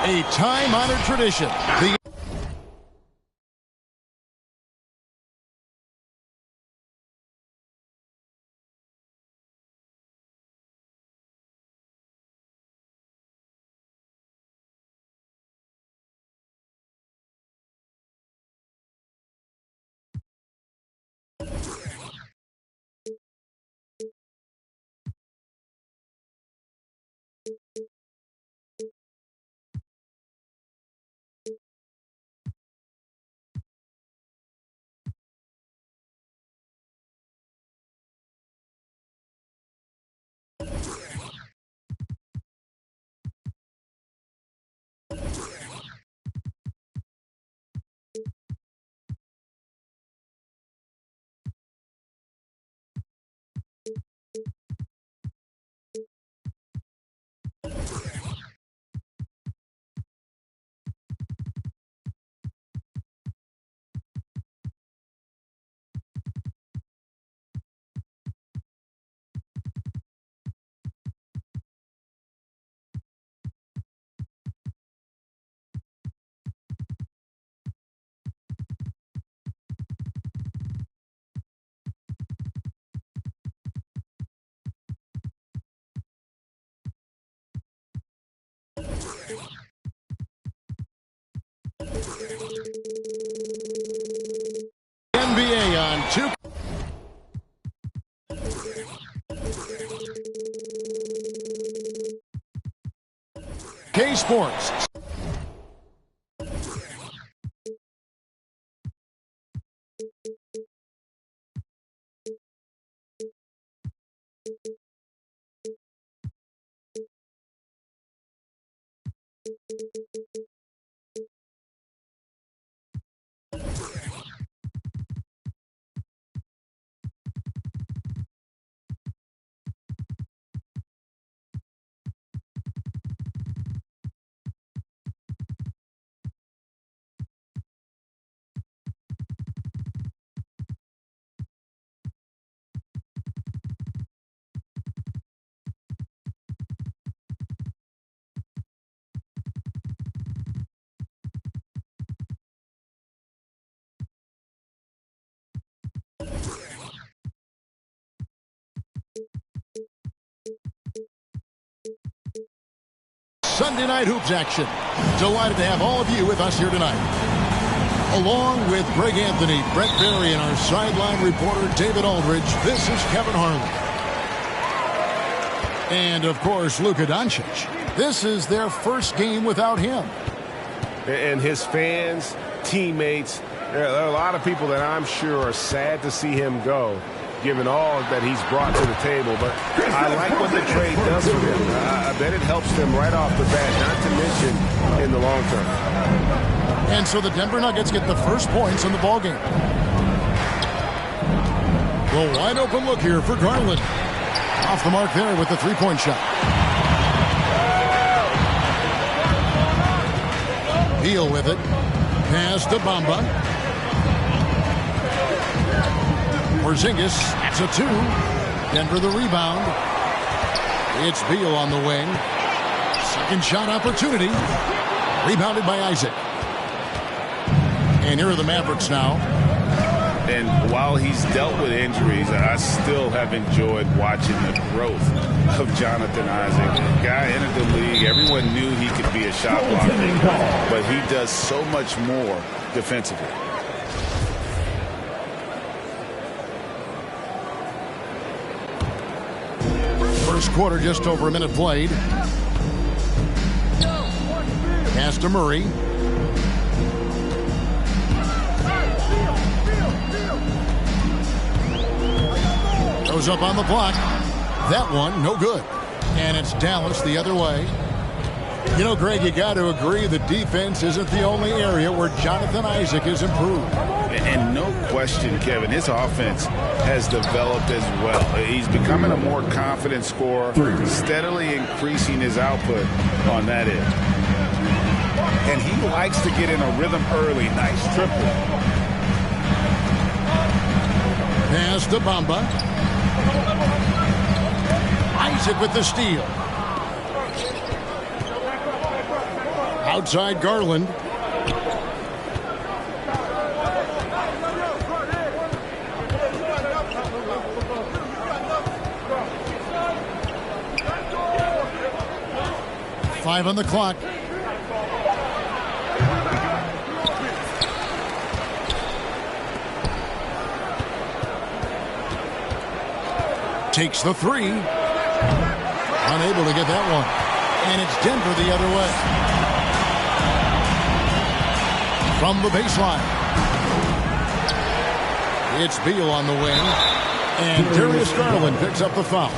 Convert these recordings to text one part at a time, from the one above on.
A time-honored tradition. The NBA on 2. K-Sports. Sunday Night Hoops action. Delighted to have all of you with us here tonight. Along with Greg Anthony, Brett Berry, and our sideline reporter David Aldridge, this is Kevin Harlan. And, of course, Luka Doncic. This is their first game without him. And his fans, teammates, there are a lot of people that I'm sure are sad to see him go, given all that he's brought to the table. But I like what the trade does for them. I bet it helps them right off the bat, not to mention in the long term. And so the Denver Nuggets get the first points in the ballgame. Well, wide open look here for Garland. Off the mark there with the three-point shot. Beal with it. Pass to Bamba. Porzingis, it's a 2. Denver the rebound. It's Beal on the wing. Second shot opportunity. Rebounded by Isaac. And here are the Mavericks now. And while he's dealt with injuries, I still have enjoyed watching the growth of Jonathan Isaac. Guy entered the league. Everyone knew he could be a shot blocker, but he does so much more defensively. First quarter, just over a minute played. Pass to Murray. Goes up on the block. That one, no good. And it's Dallas the other way. You know, Greg, you got to agree the defense isn't the only area where Jonathan Isaac is improved. And no question, Kevin, his offense has developed as well. He's becoming a more confident scorer, steadily increasing his output on that end. And he likes to get in a rhythm early. Nice triple. Pass to Bamba. Isaac with the steal. Outside Garland. Five on the clock. Takes the three. Unable to get that one. And it's Denver the other way. From the baseline. It's Beal on the wing. And Darius Garland picks up the foul.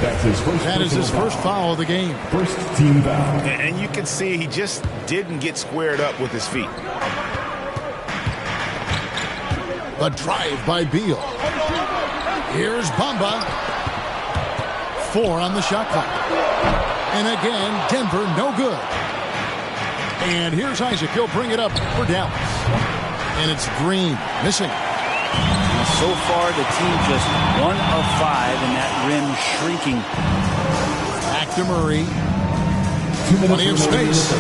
That is his first foul of the game. First team foul. And you can see he just didn't get squared up with his feet. The drive by Beal. Here's Bamba. 4 on the shot clock. And again, Denver no good. And here's Isaac. He'll bring it up for Dallas. And it's Green missing. So far, the team just 1 of 5, and that rim shrinking. Back to Murray. Plenty of space.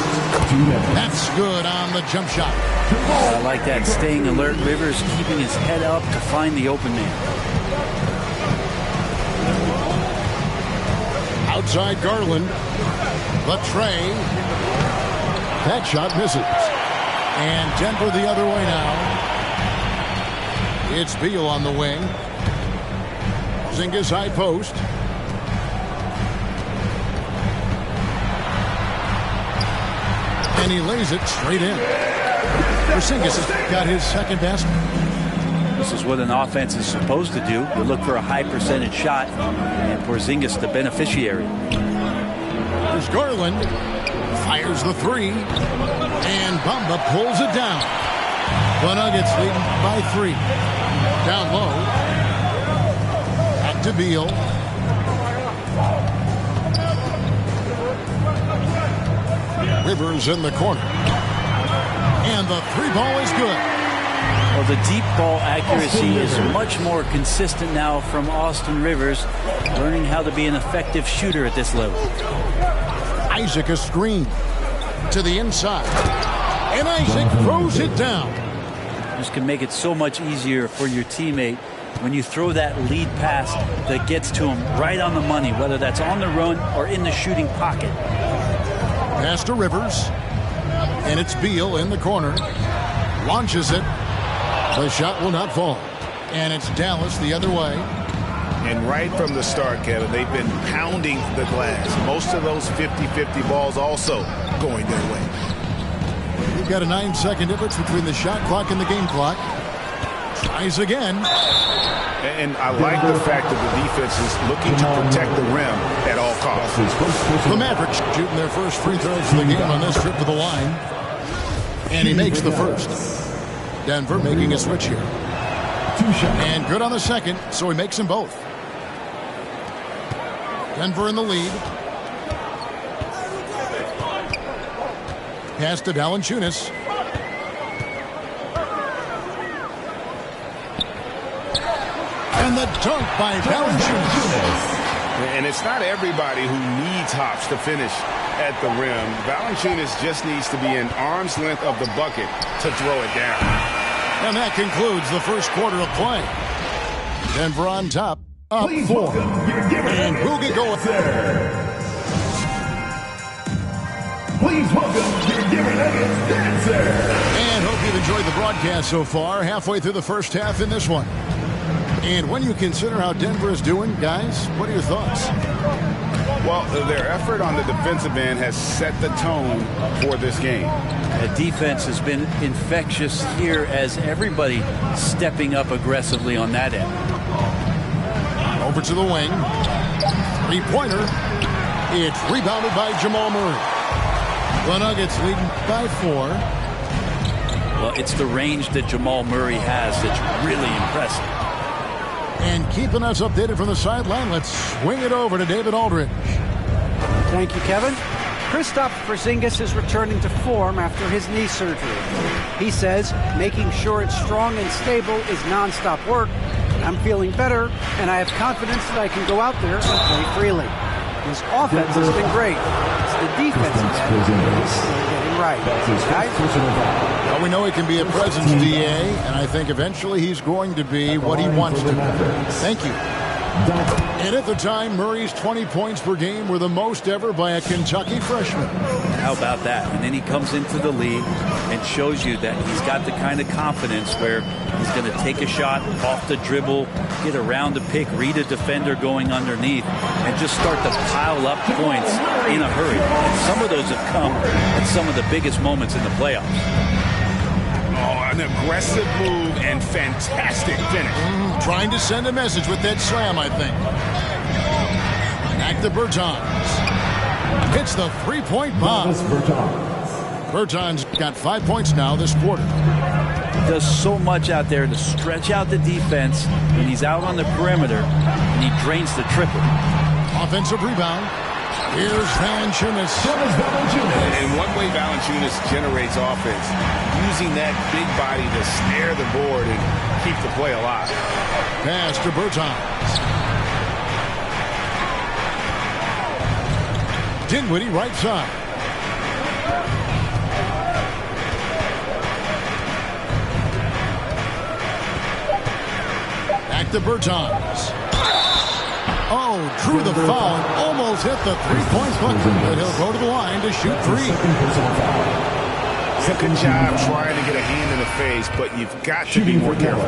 That's good on the jump shot. I like that. Staying alert. Rivers keeping his head up to find the open man. Outside Garland. The tray. That shot misses. And Denver the other way now. It's Beal on the wing. Porzingis high post. And he lays it straight in. Porzingis has got his second basket. This is what an offense is supposed to do. You look for a high percentage shot, and Porzingis the beneficiary. There's Garland. Fires the three. And Bamba pulls it down. The Nuggets leading by 3. Down low. Back to Beal. Rivers in the corner. And the 3 ball is good. Well, the deep ball accuracy is much more consistent now from Austin Rivers, learning how to be an effective shooter at this level. Isaac a screen to the inside. And Isaac throws it down. This can make it so much easier for your teammate when you throw that lead pass that gets to him right on the money, whether that's on the run or in the shooting pocket. Pass to Rivers. And it's Beal in the corner. Launches it. The shot will not fall. And it's Dallas the other way. And right from the start, Kevin, they've been pounding the glass. Most of those 50-50 balls also going their way. We've got a 9-second difference between the shot clock and the game clock. Tries again. And I like the fact that the defense is looking to protect the rim at all costs. The Mavericks shooting their first free throws of the game on this trip to the line. And he makes the first. Denver making a switch here. And good on the second, so he makes them both. Denver in the lead. Pass to Valanciunas. And the dunk by Valanciunas. And it's not everybody who needs hops to finish at the rim. Valanciunas just needs to be an arm's length of the bucket to throw it down. And that concludes the first quarter of play. Denver on top, up 4. And Boogie going there. Please welcome your Denver Nuggets dancer. And hope you've enjoyed the broadcast so far. Halfway through the first half in this one. And when you consider how Denver is doing, guys, what are your thoughts? Well, their effort on the defensive end has set the tone for this game. The defense has been infectious here as everybody stepping up aggressively on that end. Over to the wing. 3-pointer. It's rebounded by Jamal Murray. The Nuggets leading by 4. Well, it's the range that Jamal Murray has that's really impressive. And keeping us updated from the sideline, let's swing it over to David Aldridge. Thank you, Kevin. Kristaps Porzingis is returning to form after his knee surgery. He says making sure it's strong and stable is nonstop work. I'm feeling better, and I have confidence that I can go out there and play freely. His offense has been great. It's the defensive end is getting right. Guys? Well, we know he can be a presence, DA, and I think eventually he's going to be what he wants to be. Thank you. And at the time, Murray's 20 points per game were the most ever by a Kentucky freshman. How about that? And then he comes into the league and shows you that he's got the kind of confidence where he's going to take a shot off the dribble, get around the pick, read a defender going underneath, and just start to pile up points in a hurry. And some of those have come at some of the biggest moments in the playoffs. Oh, an aggressive move and fantastic finish. Trying to send a message with that slam, I think. Back to Bertans. Hits the three-point bomb. Bertans got 5 points now this quarter. He does so much out there to stretch out the defense when he's out on the perimeter, and he drains the triple. Offensive rebound. Here's Valanciunas. And one way Valanciunas generates offense, using that big body to snare the board and keep the play alive. Pass to Bertans. Dinwiddie right side. Back to Bertans. Oh, drew the foul. Almost hit the three-point bucket, but he'll go to the line to shoot three. Good job trying to get a hand in the face, but you've got to be more careful.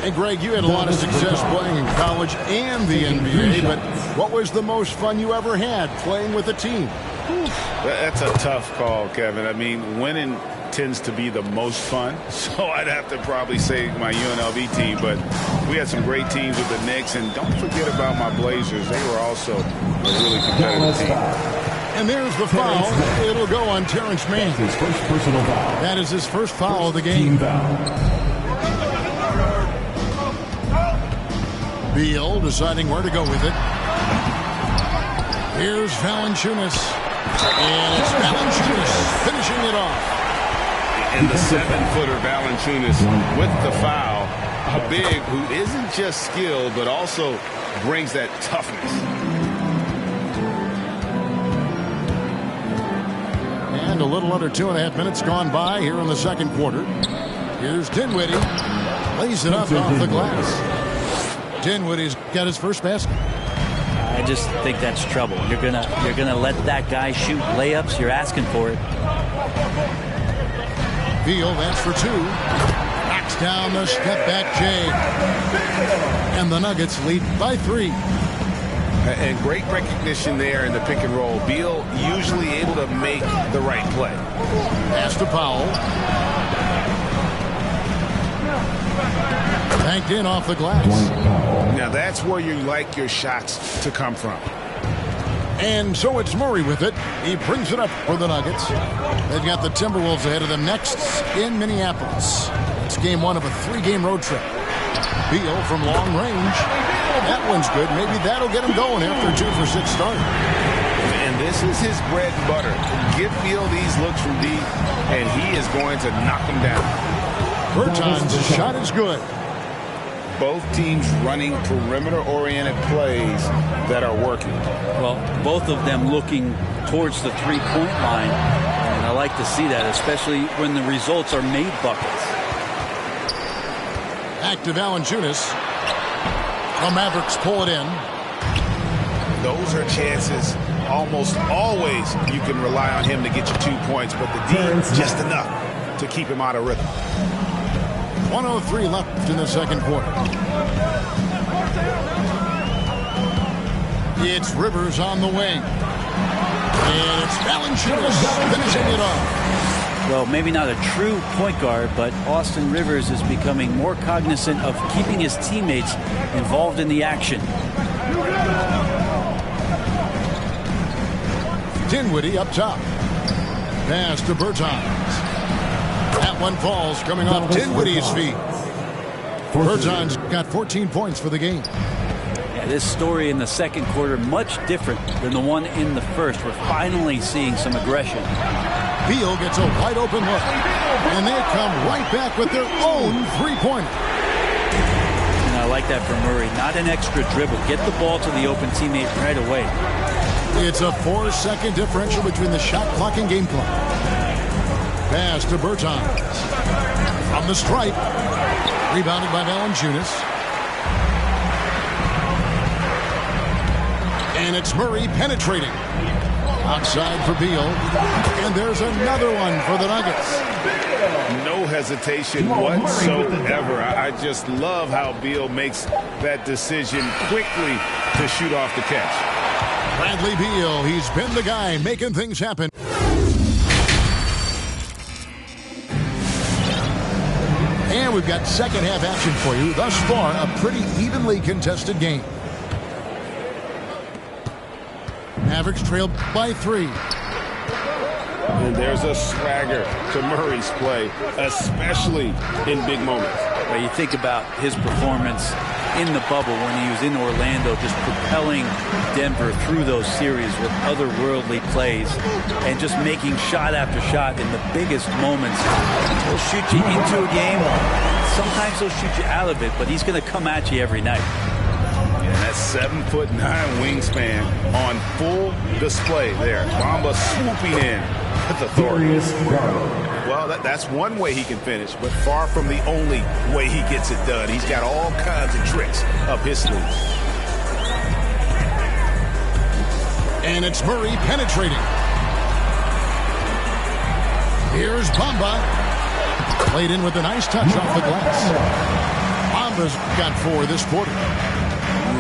And Greg, you had a lot of success playing in college and the NBA, but what was the most fun you ever had playing with a team? That's a tough call, Kevin. I mean, winning tends to be the most fun, so I'd have to probably say my UNLV team, but we had some great teams with the Knicks, and don't forget about my Blazers. They were also a really competitive team. And there's the foul. It'll go on Terrence Mann. His first personal foul. That is his first foul of the game. Beal deciding where to go with it. Here's Valanciunas. And it's Valanciunas finishing it off. And the 7-footer Valanciunas with the foul. A big who isn't just skilled, but also brings that toughness. And a little under 2.5 minutes gone by here in the second quarter. Here's Dinwiddie. Lays it up off the glass. Dinwiddie's got his first basket. I just think that's trouble. You're gonna let that guy shoot layups. You're asking for it. Beal, that's for two. Knocks down the step-back J. And the Nuggets lead by 3. And great recognition there in the pick and roll. Beal usually able to make the right play. Pass to Powell. Banked in off the glass. Now that's where you like your shots to come from. And so it's Murray with it. He brings it up for the Nuggets. They've got the Timberwolves ahead of them next in Minneapolis. It's game 1 of a 3-game road trip. Beal from long range. That one's good. Maybe that'll get him going after a 2-for-6 start. And this is his bread and butter. Give Beal these looks from deep, and he is going to knock them down. Bertans' shot is good. Both teams running perimeter-oriented plays that are working. Well, both of them looking towards the three-point line, and I like to see that, especially when the results are made buckets. Back to Valanciunas. The Mavericks pull it in. Those are chances. Almost always you can rely on him to get you 2 points, but the D just enough to keep him out of rhythm. 1:03 left in the second quarter. It's Rivers on the wing. And it's Valanciunas finishing it off. Well, maybe not a true point guard, but Austin Rivers is becoming more cognizant of keeping his teammates involved in the action. Dinwiddie up top. Pass to Bertans. That one falls coming off Dinwiddie's feet. Bertans got 14 points for the game. Yeah, this story in the second quarter much different than the one in the first. We're finally seeing some aggression. Beal gets a wide open look. And they come right back with their own three-pointer. And I like that from Murray. Not an extra dribble. Get the ball to the open teammate right away. It's a 4-second differential between the shot clock and game clock. Pass to Bertans. From the stripe. Rebounded by Valanciunas. And it's Murray penetrating. Outside for Beal. And there's another one for the Nuggets. No hesitation whatsoever. I just love how Beal makes that decision quickly to shoot off the catch. Bradley Beal, he's been the guy making things happen. And we've got second half action for you. Thus far, a pretty evenly contested game. Mavericks trail by 3. And there's a swagger to Murray's play, especially in big moments. Well, you think about his performance in the bubble when he was in Orlando, just propelling Denver through those series with otherworldly plays and just making shot after shot in the biggest moments. He'll shoot you into a game. Sometimes he'll shoot you out of it, but he's going to come at you every night. And that 7'9" wingspan on full display there. Bamba swooping in with authority. Well, that's one way he can finish, but far from the only way he gets it done. He's got all kinds of tricks up his sleeve. And it's Murray penetrating. Here's Bamba. Played in with a nice touch off the glass. Bamba's got 4 this quarter.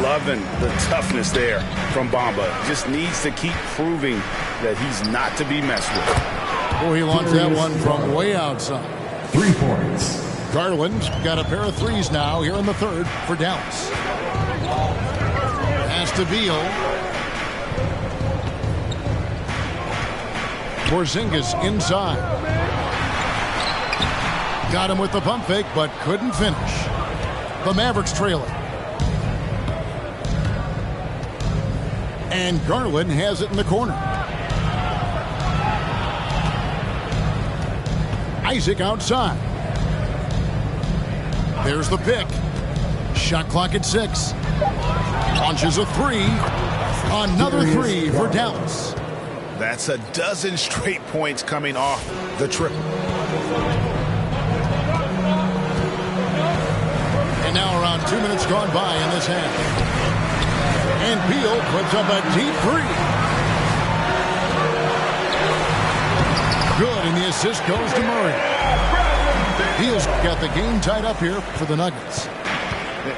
Loving the toughness there from Bamba. Just needs to keep proving that he's not to be messed with. Oh, he launched that one from way outside. 3 points. Garland's got a pair of threes now here in the third for Dallas. Pass to Beal. Porzingis inside. Got him with the pump fake, but couldn't finish. The Mavericks trailing. And Garland has it in the corner. Isaac outside. There's the pick. Shot clock at 6. Launches a 3. Another 3 for Dallas. That's a dozen straight points coming off the triple. And now around 2 minutes gone by in this half. And Beal puts up a deep 3. Good, and the assist goes to Murray. Beal's got the game tied up here for the Nuggets.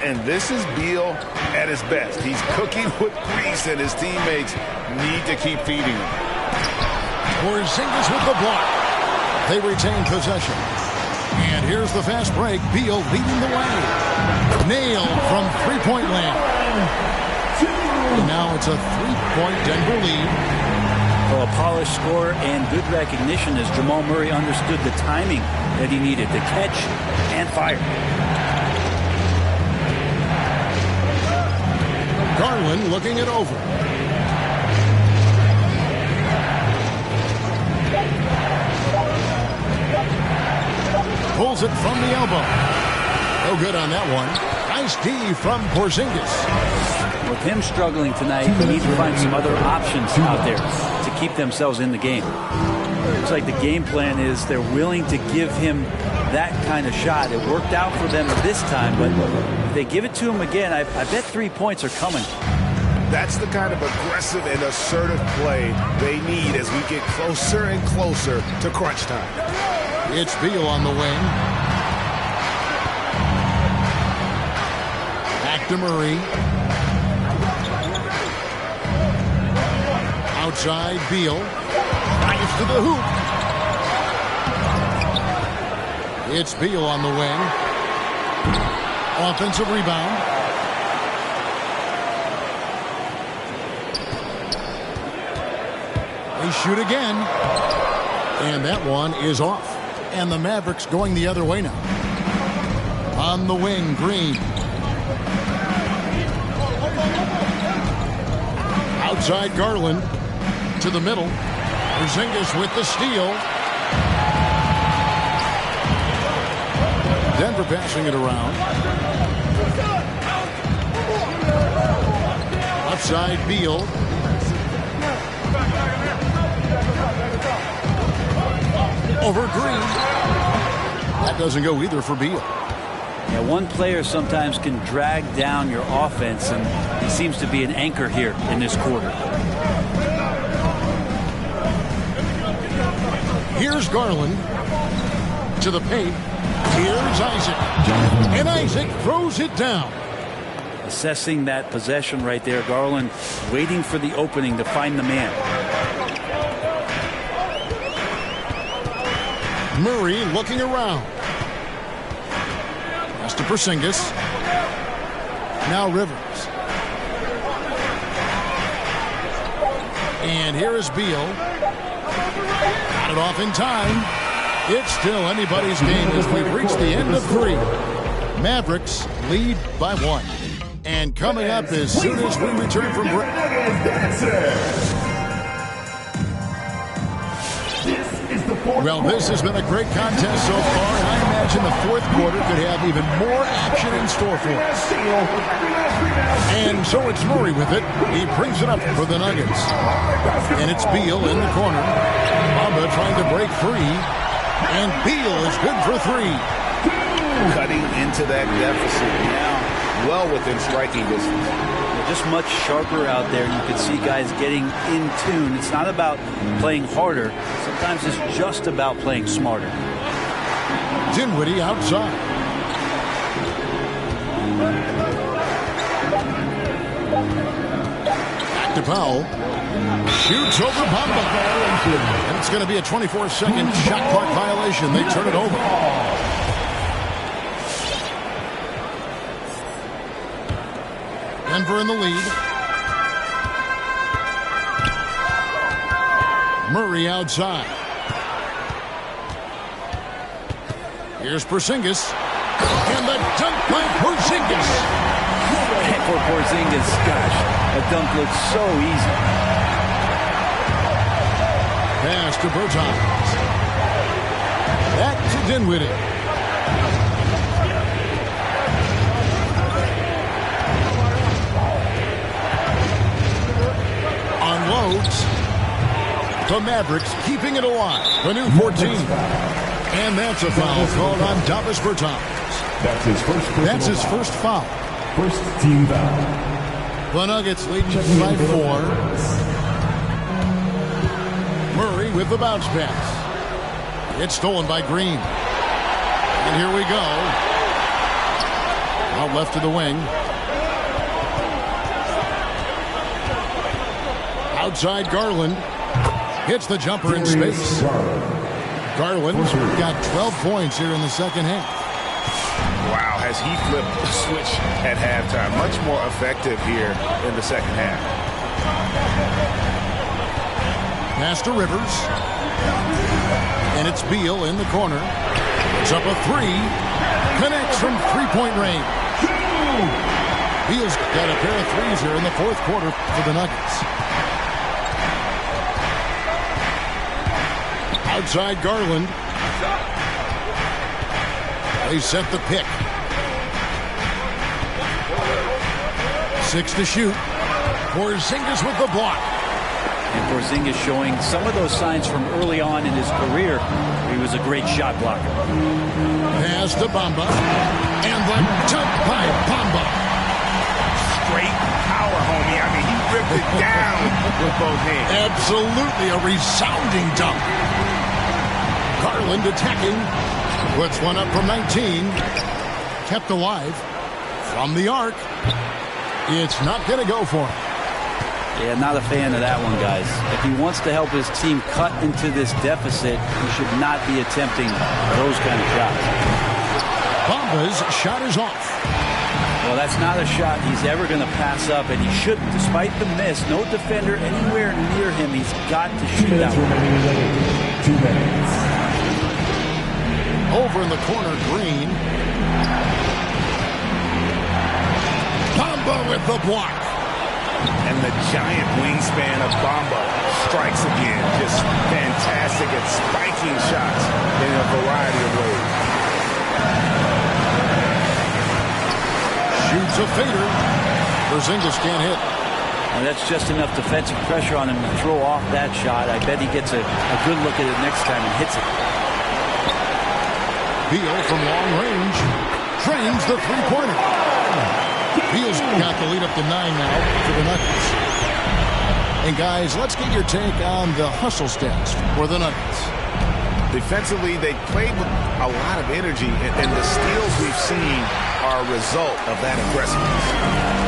And this is Beal at his best. He's cooking with grease, and his teammates need to keep feeding him. Porzingis with the block. They retain possession. And here's the fast break. Beal leading the way. Nailed from three-point land. And now it's a 3-point Denver lead. Well, a polished score and good recognition as Jamal Murray understood the timing that he needed to catch and fire. Garland looking it over. Pulls it from the elbow. No good on that one. Nice D from Porzingis. With him struggling tonight, they need to find some other options out there to keep themselves in the game. Looks like the game plan is they're willing to give him that kind of shot. It worked out for them this time, but if they give it to him again, I bet 3 points are coming. That's the kind of aggressive and assertive play they need as we get closer and closer to crunch time. It's Beal on the wing. Back to Murray. Outside, Beal. Drives to the hoop. It's Beal on the wing. Offensive rebound. They shoot again. And that one is off. And the Mavericks going the other way now. On the wing, Green. Outside, Garland. To the middle. Porzingis with the steal. Denver passing it around. Outside, Beal. Over Green. That doesn't go either for Beal. Yeah, one player sometimes can drag down your offense, and he seems to be an anchor here in this quarter. Here's Garland to the paint. Here's Isaac. And Isaac throws it down. Assessing that possession right there. Garland waiting for the opening to find the man. Murray looking around. Pass to Porzingis. Now Rivers. And here is Beal. Got it off in time. It's still anybody's game as we've reached the end of 3. Mavericks lead by 1. And coming up as soon as we return from break. Well, this has been a great contest so far, and I imagine the fourth quarter could have even more action in store for us. And so it's Murray with it. He brings it up for the Nuggets. And it's Beal in the corner. Bamba trying to break free. And Beal is good for 3. Cutting into that deficit now, well within striking distance. Just much sharper out there. You can see guys getting in tune. It's not about playing harder. Sometimes it's just about playing smarter. Dinwiddie outside. Back to Powell. Shoots over Bamba. And it's going to be a 24-second shot clock violation. They turn it over. Denver in the lead. Murray outside. Here's Porzingis. And the dunk by Porzingis. And for Porzingis, gosh, that dunk looks so easy. Pass to Bertans. Back to Dinwiddie. Unloads. The Mavericks keeping it alive. The new 14. And that's a foul called on Davis Bertans. That's his first foul. First team foul. The Nuggets leading by 4. Murray with the bounce pass. It's stolen by Green. And here we go. Out left to the wing. Outside Garland. Hits the jumper in space. Garland got 12 points here in the second half. Wow, has he flipped the switch at halftime. Much more effective here in the second half. Pass to Rivers. And it's Beal in the corner. It's up a 3. Connects from three-point range. Beal's got a pair of threes here in the fourth quarter for the Nuggets. Outside Garland. They set the pick. 6 to shoot. Porzingis with the block. And Porzingis showing some of those signs from early on in his career. He was a great shot blocker. Pass to Bamba. And the dunk by Bamba. Straight power, homie. I mean, he ripped it down with both hands. Absolutely a resounding dunk. Garland attacking. Puts one up from 19. Kept alive from the arc. It's not going to go for him. Yeah, not a fan of that one, guys. If he wants to help his team cut into this deficit, he should not be attempting those kind of shots. Bamba's shot is off. Well, that's not a shot he's ever going to pass up, and he shouldn't. Despite the miss, no defender anywhere near him. He's got to shoot that one. 2 minutes. Over in the corner, Green. Bamba with the block. And the giant wingspan of Bamba strikes again. Just fantastic at spiking shots in a variety of ways. Shoots a fader. Porzingis can't hit. And that's just enough defensive pressure on him to throw off that shot. I bet he gets a good look at it next time and hits it. Beal from long range drains the three-pointer. Beal's got the lead up to 9 now for the Nuggets. And guys, let's get your take on the hustle stats for the Nuggets. Defensively, they played with a lot of energy, and the steals we've seen are a result of that aggressiveness.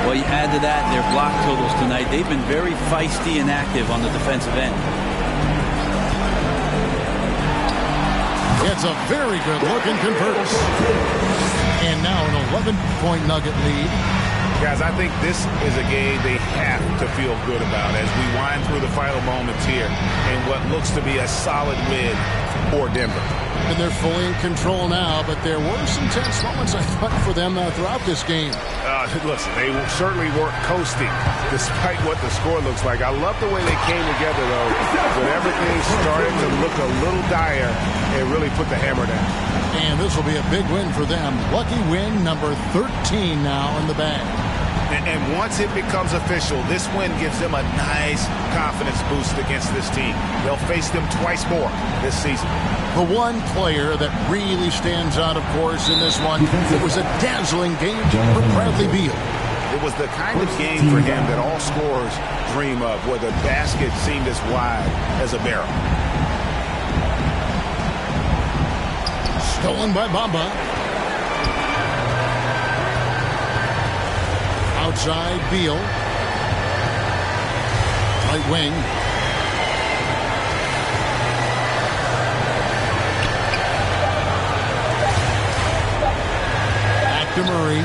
Well, you add to that their block totals tonight. They've been very feisty and active on the defensive end. It's a very good look and converts. And now an 11-point Nugget lead. Guys, I think this is a game they have to feel good about as we wind through the final moments here in what looks to be a solid win for Denver. And they're fully in control now, but there were some tense moments, I thought, for them throughout this game. Listen, they certainly weren't coasting despite what the score looks like. I love the way they came together, though, when everything started to look a little dire and really put the hammer down. And this will be a big win for them. Lucky win number 13 now in the bag. And once it becomes official, this win gives them a nice confidence boost against this team. They'll face them twice more this season. The one player that really stands out, of course, in this one, it was a dazzling game for Bradley Beal. It was the kind of game for him that all scorers dream of, where the basket seemed as wide as a barrel. Stolen by Bamba. Outside Beal. Right wing. Back to Murray.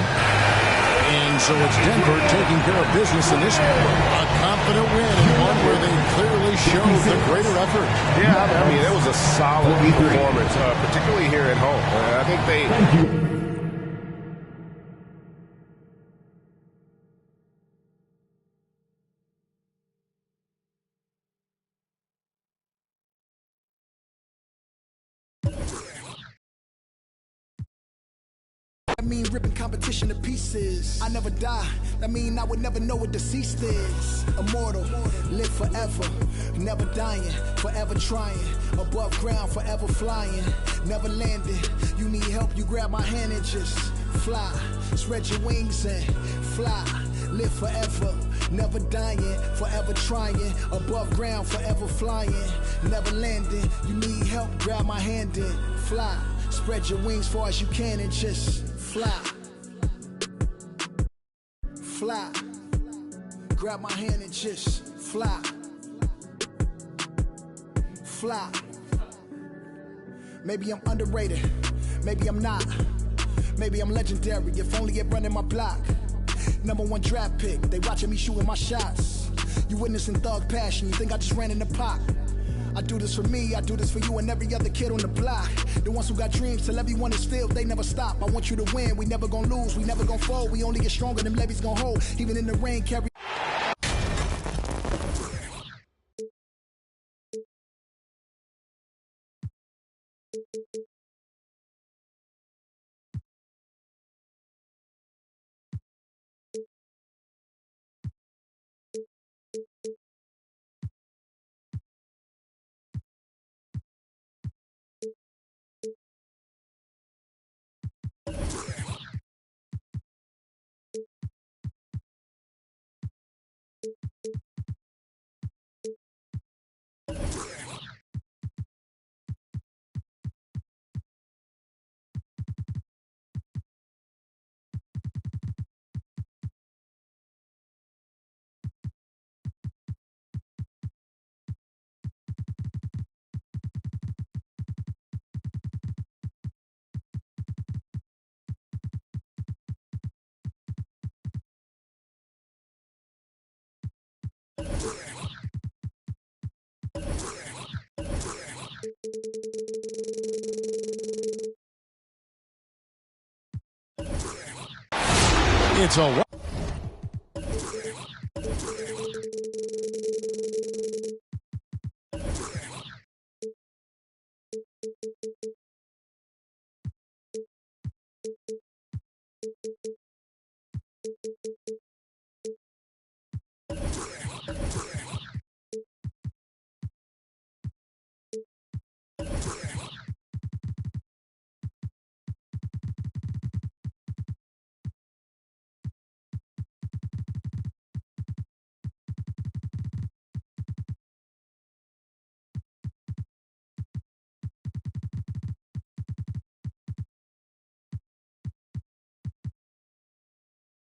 And so it's Denver taking care of business in this one. A confident win and one where they clearly showed the greater effort. Yeah, I mean, it was a solid performance, particularly here at home. I think they... I mean, ripping competition to pieces. I never die. I mean, I would never know what deceased is. Immortal, live forever, never dying, forever trying. Above ground, forever flying, never landing. You need help, you grab my hand and just fly. Spread your wings and fly. Live forever, never dying, forever trying. Above ground, forever flying, never landing. You need help, grab my hand and fly. Spread your wings far as you can and just fly. Fly. Grab my hand and just fly. Fly. Maybe I'm underrated. Maybe I'm not. Maybe I'm legendary. If only it running my block. #1 draft pick. They watching me shooting my shots. You witnessing thug passion. You think I just ran in the pot? I do this for me, I do this for you and every other kid on the block. The ones who got dreams, till everyone is filled, they never stop. I want you to win, we never gonna lose, we never gonna fold. We only get stronger, them levees gonna hold. Even in the rain, carry. It's a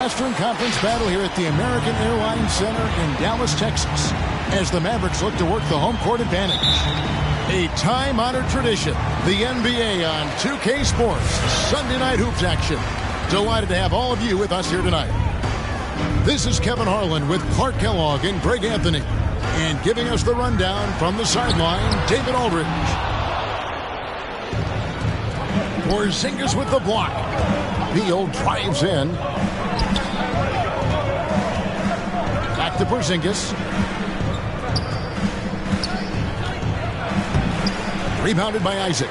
Western Conference battle here at the American Airlines Center in Dallas, Texas, as the Mavericks look to work the home court advantage. A time-honored tradition, the NBA on 2K Sports, Sunday night hoops action. Delighted to have all of you with us here tonight. This is Kevin Harlan with Clark Kellogg and Greg Anthony. And giving us the rundown from the sideline, David Aldridge. Porzingis with the block. Beal drives in. Back to Porzingis. Rebounded by Isaac.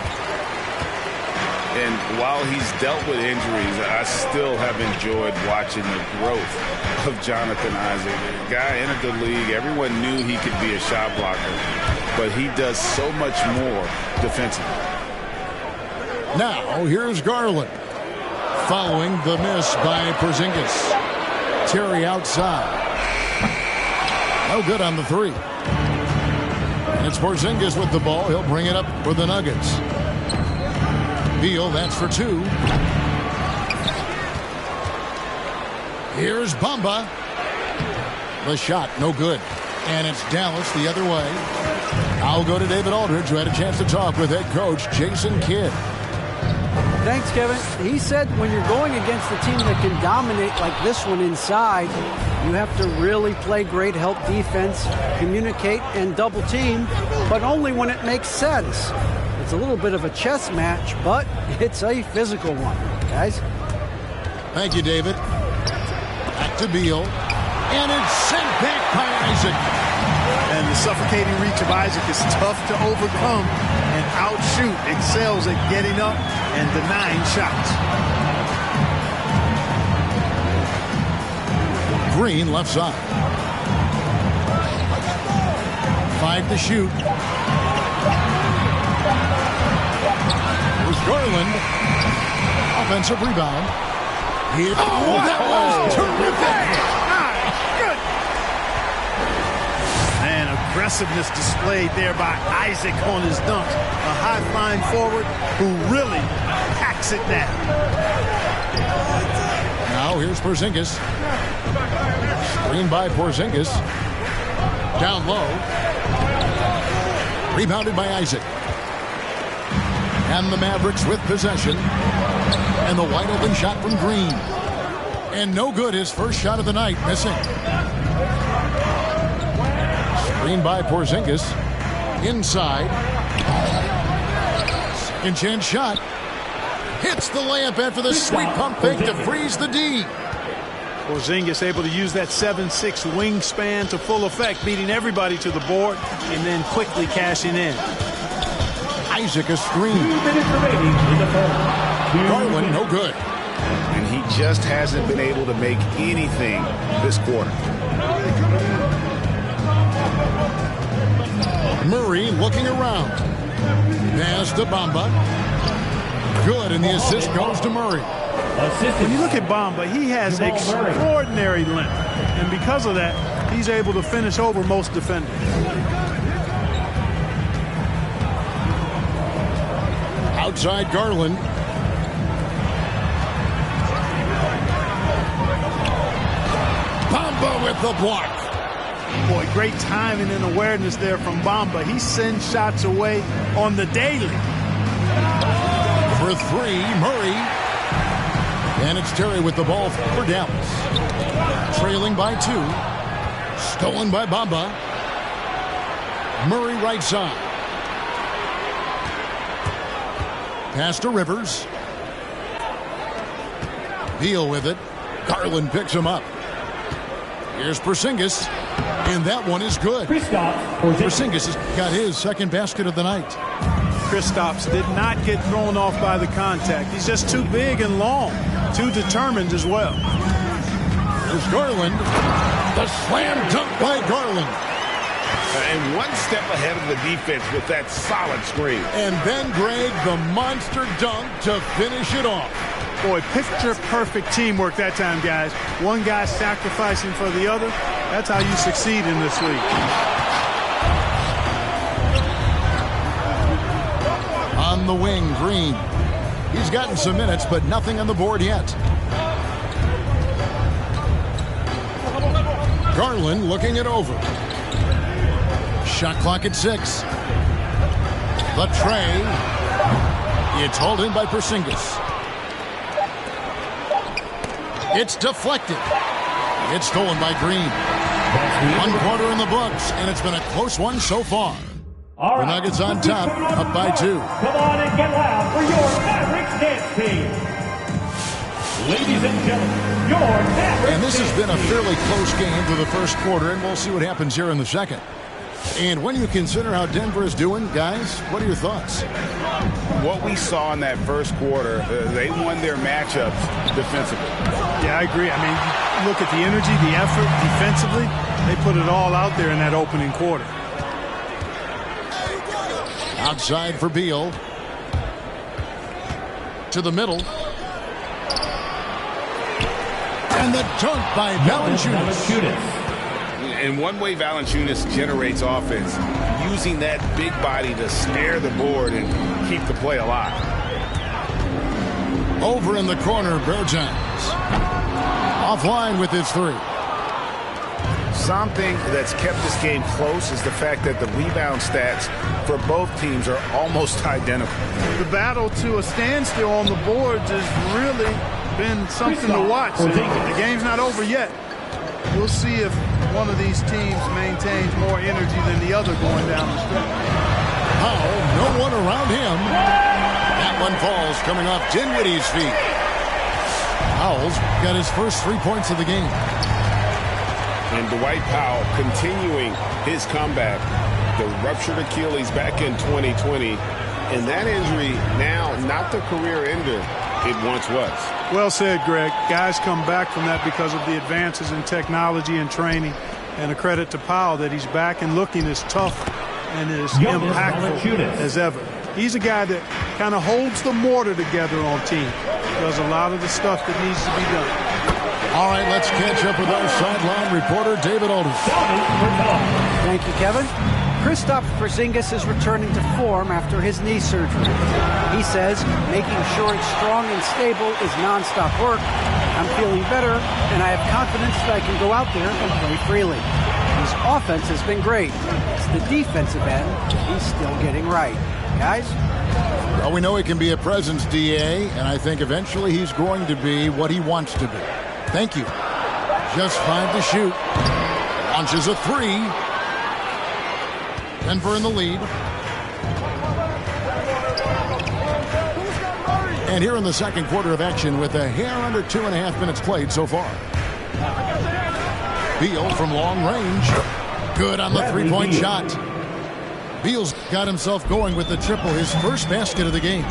And while he's dealt with injuries, I still have enjoyed watching the growth of Jonathan Isaac. The guy entered the league. Everyone knew he could be a shot blocker, but he does so much more defensively. Now, here's Garland. Following the miss by Porzingis. Terry outside. No good on the three. And it's Porzingis with the ball. He'll bring it up for the Nuggets. Beal, that's for two. Here's Bamba. The shot, no good. And it's Dallas the other way. I'll go to David Aldridge, who had a chance to talk with head coach Jason Kidd. Thanks, Kevin. He said when you're going against a team that can dominate like this one inside, you have to really play great help defense, communicate, and double team, but only when it makes sense. It's a little bit of a chess match, but it's a physical one, guys. Thank you, David. Back to Beal. And it's sent back by Isaac. And the suffocating reach of Isaac is tough to overcome, and outshoot excels at getting up and denying shots. Green left side. 5 to shoot. Here's Garland. Offensive rebound. That was terrific. Aggressiveness displayed there by Isaac on his dunk. A high-flying forward who really packs it down. Now here's Porzingis. Screen by Porzingis. Down low. Rebounded by Isaac. And the Mavericks with possession. And the wide open shot from Green. And no good, his first shot of the night, missing. Screen by Porzingis. Inside. Second chance shot. Hits the layup after the sweet pump fake to freeze the D. Porzingis able to use that 7'6" wingspan to full effect, beating everybody to the board and then quickly cashing in. Isaac a screen. Garland no good. And he just hasn't been able to make anything this quarter. Murray looking around. Pass to Bamba. Good, and the assist goes to Murray. When you look at Bamba, he has extraordinary length. And because of that, he's able to finish over most defenders. Outside Garland. Bamba with the block. Boy, great timing and awareness there from Bamba. He sends shots away on the daily. For three, Murray. And it's Terry with the ball for Dallas. Trailing by 2. Stolen by Bamba. Murray right side. Pass to Rivers. Beal with it. Garland picks him up. Here's Porzingis. And that one is good. Porzingis has got his second basket of the night. Kristaps did not get thrown off by the contact. He's just too big and long. Too determined as well. There's Garland. The slam dunk by Garland. And one step ahead of the defense with that solid screen. And then, Greg, the monster dunk to finish it off. Boy, picture-perfect teamwork that time, guys. One guy sacrificing for the other. That's how you succeed in this league. On the wing, Green. He's gotten some minutes, but nothing on the board yet. Garland looking it over. Shot clock at 6. The tray. It's hauled in by Porzingis. It's deflected. It's stolen by Green. 1 quarter in the books, and it's been a close one so far. The Nuggets on top, up by 2. Come on and get loud for your Mavericks dance team. Ladies and gentlemen, your Mavericks. And this has been a fairly close game for the first quarter, and we'll see what happens here in the second. And when you consider how Denver is doing, guys, what are your thoughts? What we saw in that first quarter, they won their matchups defensively. Yeah, I agree. I mean, you look at the energy, the effort defensively. They put it all out there in that opening quarter. Outside for Beal. To the middle. And the dunk by Valanciunas. And one way Valanciunas generates offense, using that big body to spare the board and keep the play alive. Over in the corner, Bertans. Offline with his 3. Something that's kept this game close is the fact that the rebound stats for both teams are almost identical. The battle to a standstill on the boards has really been something to watch. The game's not over yet. We'll see if one of these teams maintains more energy than the other going down the stretch. Powell, no one around him. That one falls coming off Dinwiddie's feet. Powell's got his first 3 points of the game. And Dwight Powell continuing his comeback. The ruptured Achilles back in 2020. And that injury now not the career ender it once was. Well said, Greg. Guys come back from that because of the advances in technology and training. And a credit to Powell that he's back and looking as tough and as impactful as ever. He's a guy that kind of holds the mortar together on team. Does a lot of the stuff that needs to be done. All right, let's catch up with our sideline reporter, David Aldridge. Thank you, Kevin. Kristaps Porzingis is returning to form after his knee surgery. He says making sure it's strong and stable is nonstop work. I'm feeling better, and I have confidence that I can go out there and play freely. His offense has been great. It's the defensive end he's still getting right. Guys? Well, we know he can be a presence, DA, and I think eventually he's going to be what he wants to be. Thank you. Just 5 to shoot. Launches a 3. Denver in the lead. And here in the second quarter of action with a hair under 2.5 minutes played so far. Beal from long range. Good on the 3-point shot. Beal's got himself going with the triple, his first basket of the game.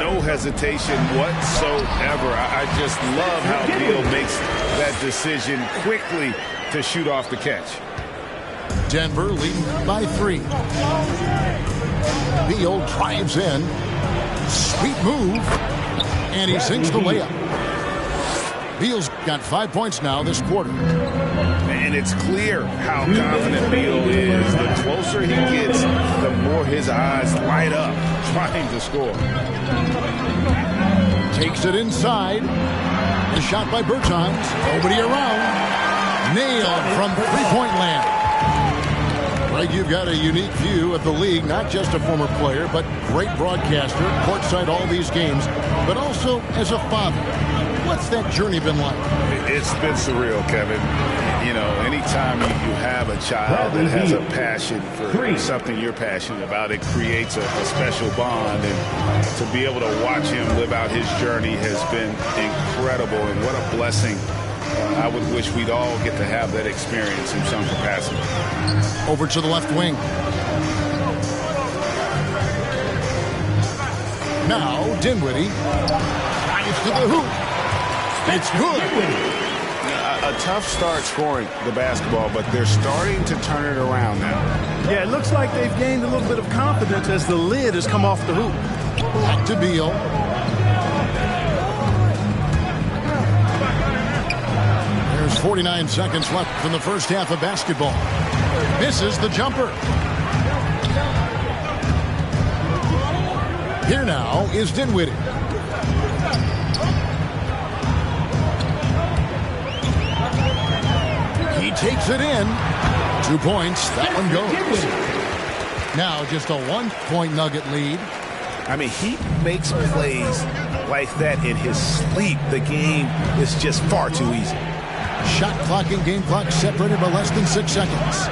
No hesitation whatsoever. I just love how Beal makes that decision quickly to shoot off the catch. Denver leading by 3. Beal drives in. Sweet move. And he sinks the layup. Beal's got 5 points now this quarter. And it's clear how confident Beal is. The closer he gets, the more his eyes light up trying to score. Takes it inside. A shot by Bertans. Nobody around. Nailed from 3-point land. Greg, you've got a unique view of the league, not just a former player, but great broadcaster, courtside all these games, but also as a father. What's that journey been like? It's been surreal, Kevin. You know, anytime you have a child that has a passion for something you're passionate about, it creates a special bond. And to be able to watch him live out his journey has been incredible. And what a blessing. I would wish we'd all get to have that experience in some capacity. Over to the left wing. Now Dinwiddie drives to the hoop. It's good. A tough start scoring the basketball, but they're starting to turn it around now. Yeah, it looks like they've gained a little bit of confidence as the lid has come off the hoop. Back to Beal. There's 49 seconds left in the first half of basketball. Misses the jumper. Here now is Dinwiddie. takes it in. 2 points. That one goes. Now just a 1-point Nugget lead. I mean, he makes plays like that in his sleep. The game is just far too easy. Shot clock and game clock separated by less than 6 seconds.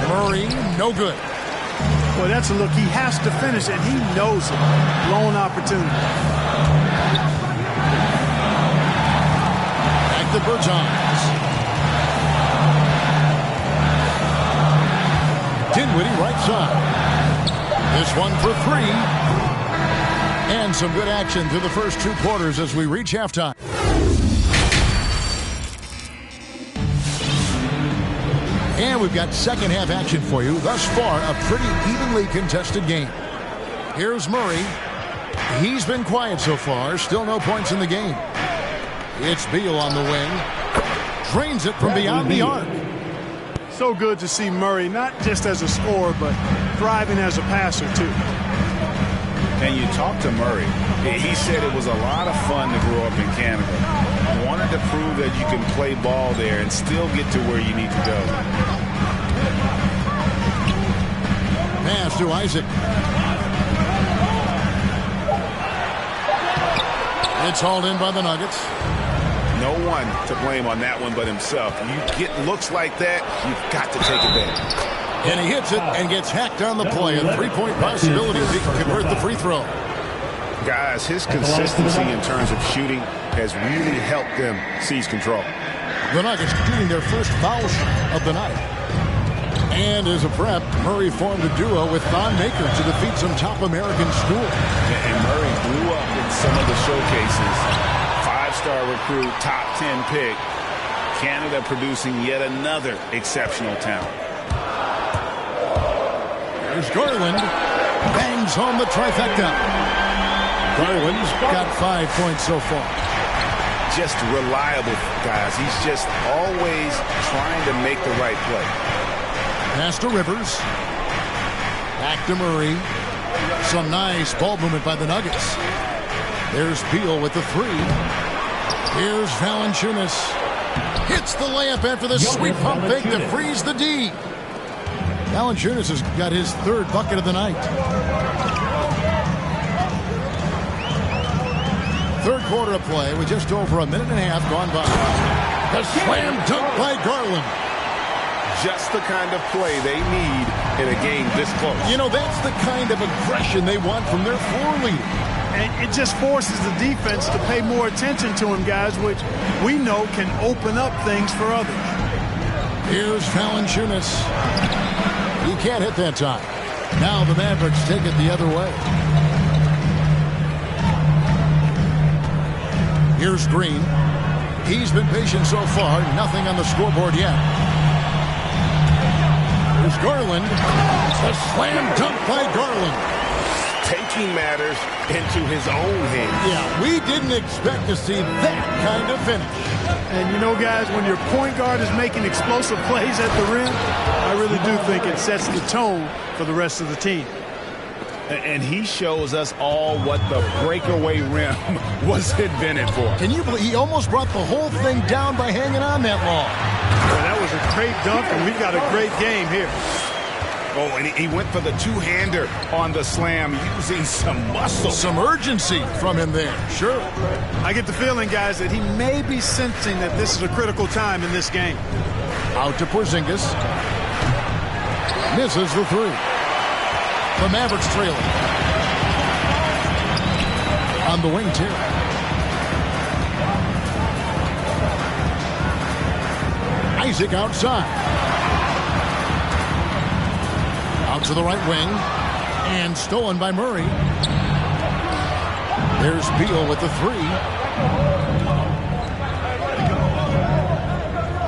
Murray, no good. Well, that's a look. He has to finish, and he knows it. Blown opportunity. Back to Bertans. Dinwiddie right side. This one for 3. And some good action through the first 2 quarters as we reach halftime. And we've got second half action for you. Thus far, a pretty evenly contested game. Here's Murray. He's been quiet so far. Still no points in the game. It's Beal on the wing. Drains it from beyond the arc. So good to see Murray, not just as a scorer, but thriving as a passer, too. And you talk to Murray. He said it was a lot of fun to grow up in Canada. Wanted to prove that you can play ball there and still get to where you need to go. Pass to Isaac. It's hauled in by the Nuggets. No one to blame on that one but himself. You get looks like that, you've got to take advantage. And he hits it and gets hacked on the play. A 3-point possibility if he can convert the free throw. Guys, his consistency in terms of shooting has really helped them seize control. The Nuggets shooting their first foul shot of the night. And as a prep, Murray formed a duo with Thon Maker to defeat some top American schools. And Murray blew up in some of the showcases. 5-star recruit, top 10 pick. Canada producing yet another exceptional talent. There's Garland. Bangs home the trifecta. Garland's got 5 points so far. Just reliable, guys. He's just always trying to make the right play. Pass to Rivers. Back to Murray. Some nice ball movement by the Nuggets. There's Beal with the 3. Here's Valanciunas. Hits the layup after the sweep pump fake to freeze the D. Valanciunas has got his 3rd bucket of the night. 3rd quarter of play with just over a minute and a half gone by. The slam dunk by Garland. Just the kind of play they need in a game this close. You know, that's the kind of aggression they want from their floor leader. And it just forces the defense to pay more attention to him, guys, which we know can open up things for others. Here's Valanciunas. He can't hit that time. Now the Mavericks take it the other way. Here's Green. He's been patient so far. Nothing on the scoreboard yet. Here's Garland. A slam dunk by Garland. Taking matters into his own hands. Yeah, we didn't expect to see that kind of finish. And you know, guys, when your point guard is making explosive plays at the rim, I really do think it sets the tone for the rest of the team. And he shows us all what the breakaway rim was invented for. Can you believe he almost brought the whole thing down by hanging on that long? Well, that was a great dunk, and we've got a great game here. Oh, and he went for the 2-hander on the slam, using some muscle. Some urgency from him there, sure. I get the feeling, guys, that he may be sensing that this is a critical time in this game. Out to Porzingis. Misses the 3. The Mavericks trailing. On the wing, too. Isaac outside. Out to the right wing. And stolen by Murray. There's Beal with the 3.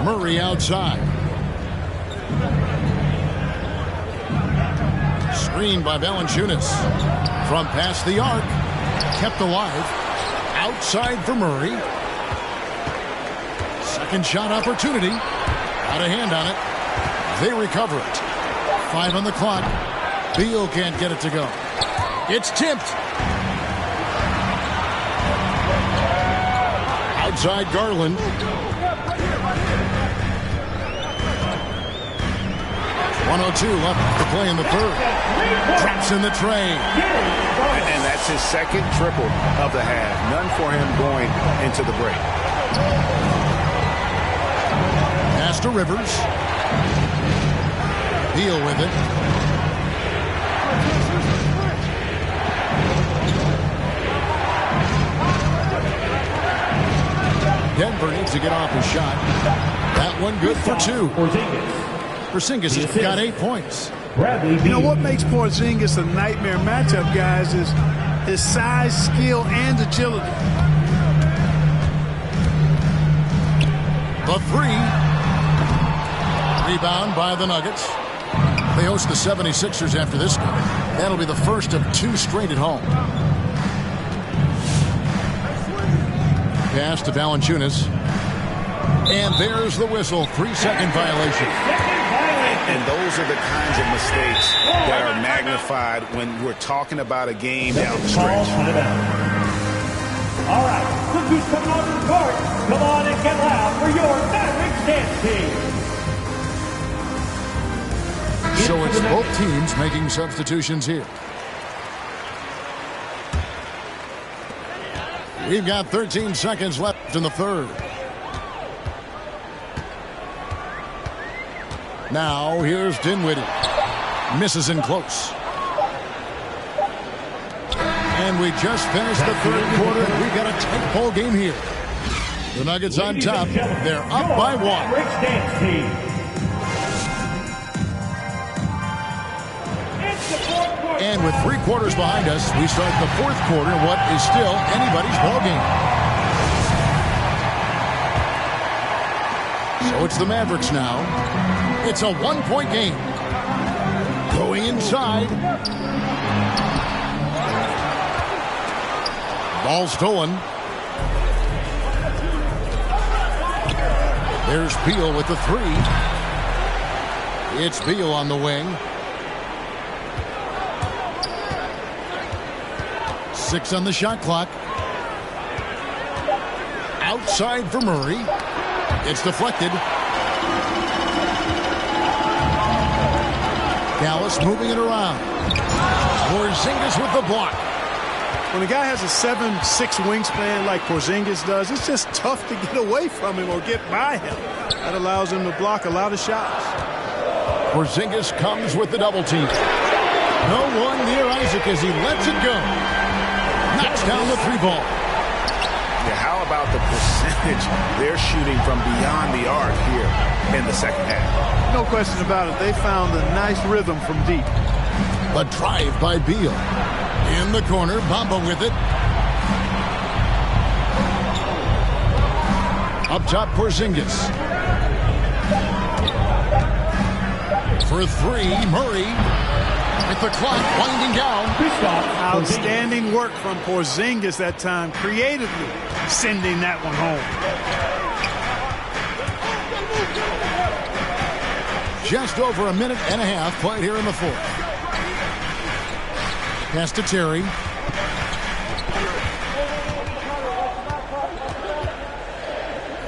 Murray outside. Screen by Valanciunas. From past the arc. Kept alive. Outside for Murray. Second shot opportunity. Got a hand on it. They recover it. 5 on the clock. Beal can't get it to go. It's tipped. Outside Garland. 1:02 left to play in the third. Drops in the tray. And that's his second triple of the half. None for him going into the break. Pass to Rivers. Beal with it. Denver needs to get off his shot. That one good for 2. Porzingis has got 8 points. You know what makes Porzingis a nightmare matchup, guys, is his size, skill, and agility. The 3. Rebound by the Nuggets. They host the 76ers after this game. That'll be the first of 2 straight at home. Pass to Valanciunas. And there's the whistle. 3-second violation. And those are the kinds of mistakes that are magnified when we're talking about a game down the stretch. All right, look who's coming on the court. Come on and get loud for your Mavericks dance team. So it's both teams making substitutions here. We've got 13 seconds left in the third. Now here's Dinwiddie. Misses in close. And we just finished the third quarter. We've got a tight ball game here. The Nuggets on top. They're up by 1. And with 3 quarters behind us, we start the fourth quarter in what is still anybody's ball game. So it's the Mavericks now. It's a 1-point game. Going inside. Ball stolen. There's Beal with the 3. It's Beal on the wing. 6 on the shot clock. Outside for Murray. It's deflected. Dallas moving it around. Porzingis with the block. When a guy has a 7'6" wingspan like Porzingis does, it's just tough to get away from him or get by him. That allows him to block a lot of shots. Porzingis comes with the double team. No one near Isaac as he lets it go. Knocks down the 3 ball. Yeah, how about the percentage they're shooting from beyond the arc here in the second half? No question about it. They found a nice rhythm from deep. A drive by Beal. In the corner, Bamba with it. Up top, Porzingis. For 3, Murray. With the clock winding down. Outstanding work from Porzingis that time, creatively sending that one home. Just over a minute and a half played here in the fourth. Pass to Terry.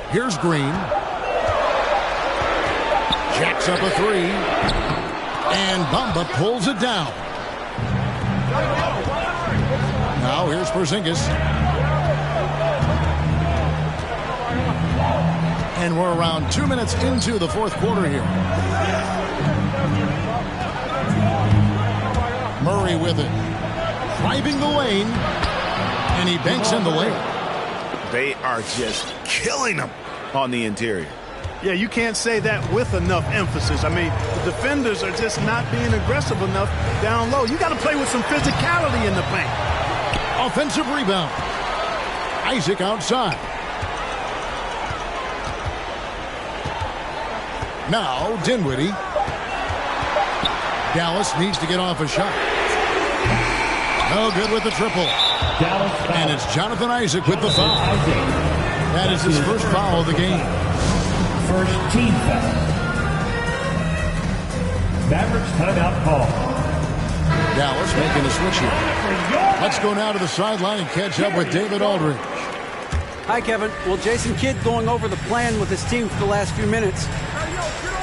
Here's Green. Jacks up a 3. And Bamba pulls it down. Now here's Porzingis. And we're around 2 minutes into the fourth quarter here. Murray with it. Driving the lane. And he banks in the lane. They are just killing them on the interior. Yeah, you can't say that with enough emphasis. I mean, the defenders are just not being aggressive enough down low. You got to play with some physicality in the paint. Offensive rebound. Isaac outside. Now Dinwiddie. Dallas needs to get off a shot. No good with the triple. And it's Jonathan Isaac with the foul. That is his first foul of the game. First team foul. Mavericks timeout call. Dallas making a switch here. Let's go now to the sideline and catch up with David Aldridge. Hi, Kevin. Well, Jason Kidd going over the plan with his team for the last few minutes.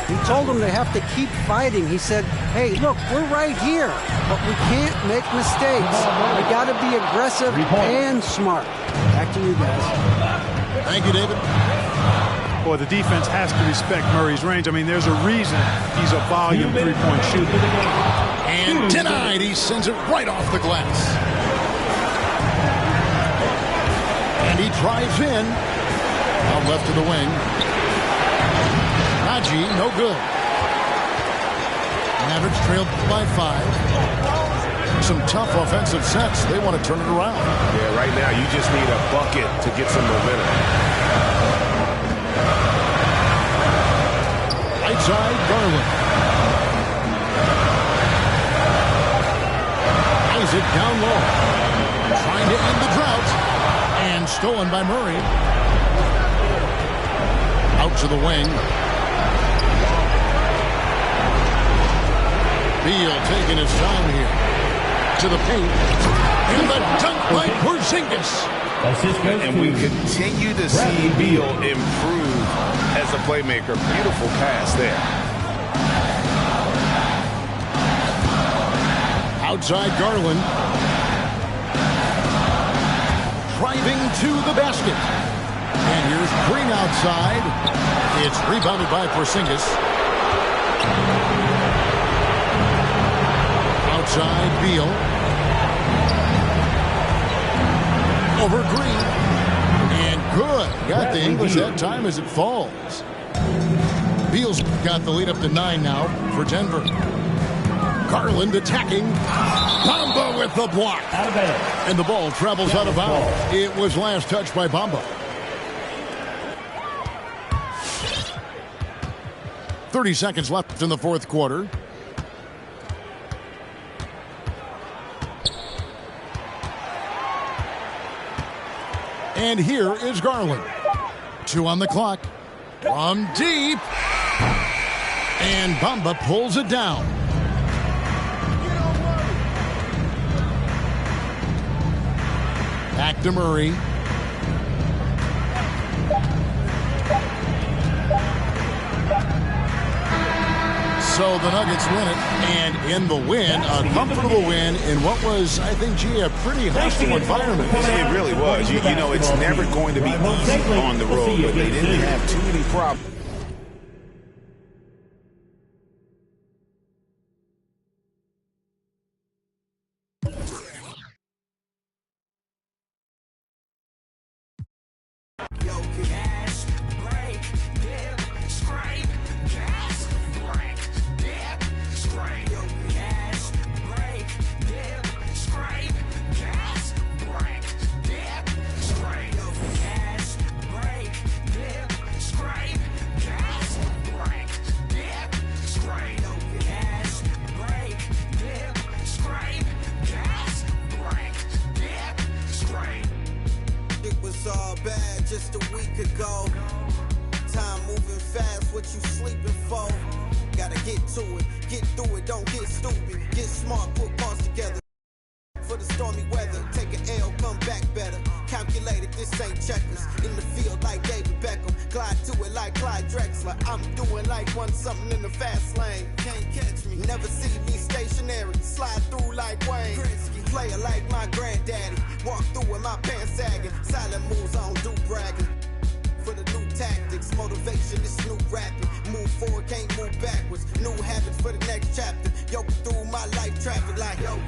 He told them they have to keep fighting. He said, hey, look, we're right here, but we can't make mistakes. We got to be aggressive and smart. Back to you guys. Thank you, David. Boy, the defense has to respect Murray's range. I mean, there's a reason he's a volume three-point shooter. And denied. He sends it right off the glass. And he drives in. Out left to the wing. Naji, no good. Mavericks trailed by 5. Some tough offensive sets. They want to turn it around. Yeah, right now you just need a bucket to get some momentum. Right side, Garland. Isaac down low. Trying to end the drought. And stolen by Murray. Out to the wing. Beal taking his time here. To the paint. And the dunk by Porzingis. And we continue to see Beal improve as a playmaker. Beautiful pass there. Outside Garland. Driving to the basket. And here's Green outside. It's rebounded by Porzingis. Outside Beal. Over Green. And good. Got the English that time as it falls. Beal's got the lead up to 9 now for Denver. Garland attacking. Bamba with the block. And the ball travels out of bounds. It was last touched by Bamba. 30 seconds left in the fourth quarter. And here is Garland. 2 on the clock. From deep. And Bamba pulls it down. Back to Murray. So the Nuggets win it, and in the win, a comfortable win in what was, I think, a pretty hostile environment. It really was. You know, it's never going to be easy on the road, but they didn't have too many problems. Can't move backwards. New habits for the next chapter. Yo, through my life traffic like yo.